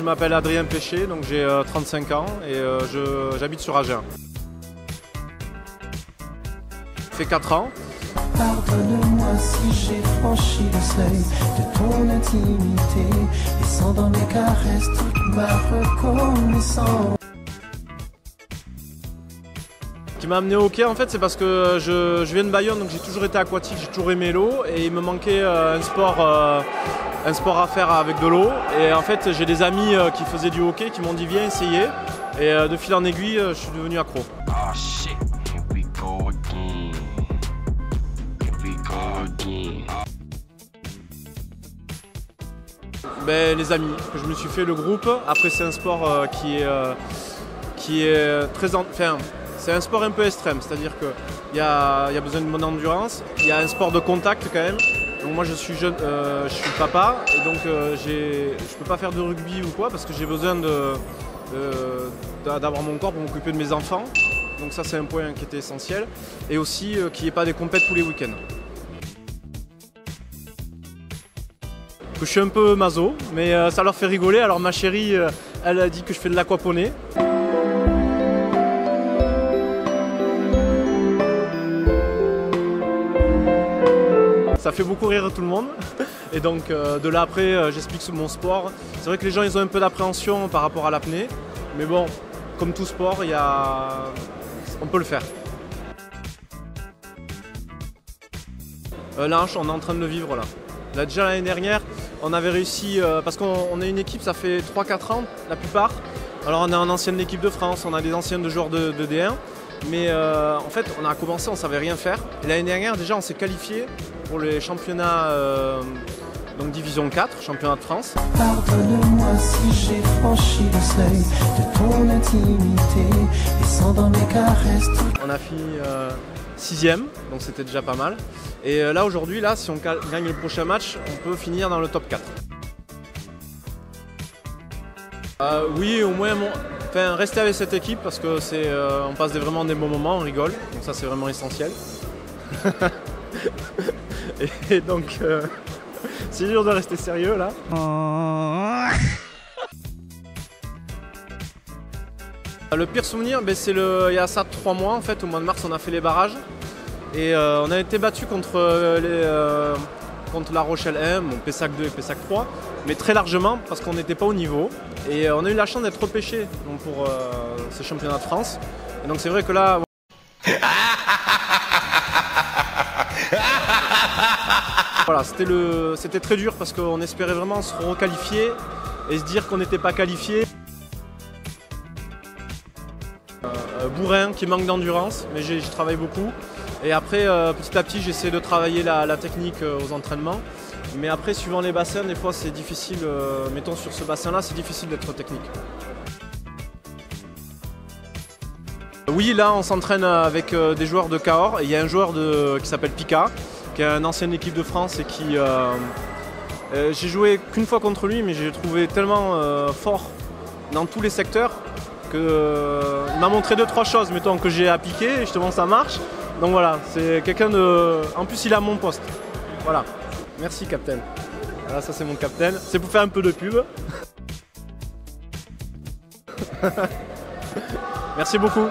m'appelle Adrien Péché, donc j'ai 35 ans et j'habite sur Agen. Ça fait 4 ans. Pardonne-moi si j'ai franchi le seuil de ton intimité, laissant dans mes caresses toute ma reconnaissance. Ce qui m'a amené au hockey en fait, c'est parce que je viens de Bayonne, donc j'ai toujours été aquatique, j'ai toujours aimé l'eau et il me manquait un sport à faire avec de l'eau. Et en fait j'ai des amis qui faisaient du hockey qui m'ont dit viens essayer et de fil en aiguille je suis devenu accro. Oh shit, here we go again. Here we go again. Ben, les amis, que je me suis fait le groupe. Après c'est un sport qui est très... Enfin, c'est un sport un peu extrême, c'est-à-dire qu'il y a besoin de bonne endurance, il y a un sport de contact quand même. Donc moi je suis jeune, je suis papa et donc je peux pas faire de rugby ou quoi parce que j'ai besoin d'avoir mon corps pour m'occuper de mes enfants. Donc ça c'est un point qui était essentiel. Et aussi qu'il n'y ait pas des compètes tous les week-ends. Je suis un peu maso, mais ça leur fait rigoler. Alors ma chérie, elle a dit que je fais de l'aquaponie. Ça fait beaucoup rire tout le monde et donc de là après j'explique mon sport. C'est vrai que les gens ils ont un peu d'appréhension par rapport à l'apnée, mais bon, comme tout sport, on peut le faire. Là, on est en train de le vivre là. Là déjà l'année dernière, on avait réussi, parce qu'on est une équipe, ça fait 3-4 ans la plupart. Alors on est en ancienne équipe de France, on a des anciens joueurs de D1. Mais en fait, on a commencé, on ne savait rien faire. Et l'année dernière, déjà, on s'est qualifié pour les championnats donc Division 4, championnat de France. Pardonne-moi si j'ai franchi le seuil de ton intimité, laissant dans mes caresses toute... On a fini 6e, donc c'était déjà pas mal. Et là, aujourd'hui, là, si on gagne le prochain match, on peut finir dans le top 4. Oui, au moins... Enfin, rester avec cette équipe parce que on passe vraiment des bons moments, on rigole, donc ça c'est vraiment essentiel. et donc c'est dur de rester sérieux là. Le pire souvenir, ben, c'est il y a ça 3 mois en fait, au mois de mars on a fait les barrages et on a été battu contre La Rochelle 1, bon, Pessac 2 et Pessac 3, mais très largement parce qu'on n'était pas au niveau. Et on a eu la chance d'être repêché pour ce championnat de France. Et donc c'est vrai que là... Voilà, c'était très dur parce qu'on espérait vraiment se requalifier et se dire qu'on n'était pas qualifié. Bourrin qui manque d'endurance, mais j'y travaille beaucoup. Et après, petit à petit, j'essaie de travailler la technique aux entraînements. Mais après, suivant les bassins, des fois c'est difficile, mettons sur ce bassin-là, c'est difficile d'être technique. Oui, là on s'entraîne avec des joueurs de Cahors. Il y a un joueur qui s'appelle Pika, qui est une ancienne équipe de France et qui... j'ai joué qu'une fois contre lui, mais j'ai trouvé tellement fort dans tous les secteurs qu'il m'a montré 2-3 choses, mettons, que j'ai appliquées et justement ça marche. Donc voilà, c'est quelqu'un de... En plus il a mon poste. Voilà. Merci Captain. Voilà, ça c'est mon Captain. C'est pour faire un peu de pub. Merci beaucoup.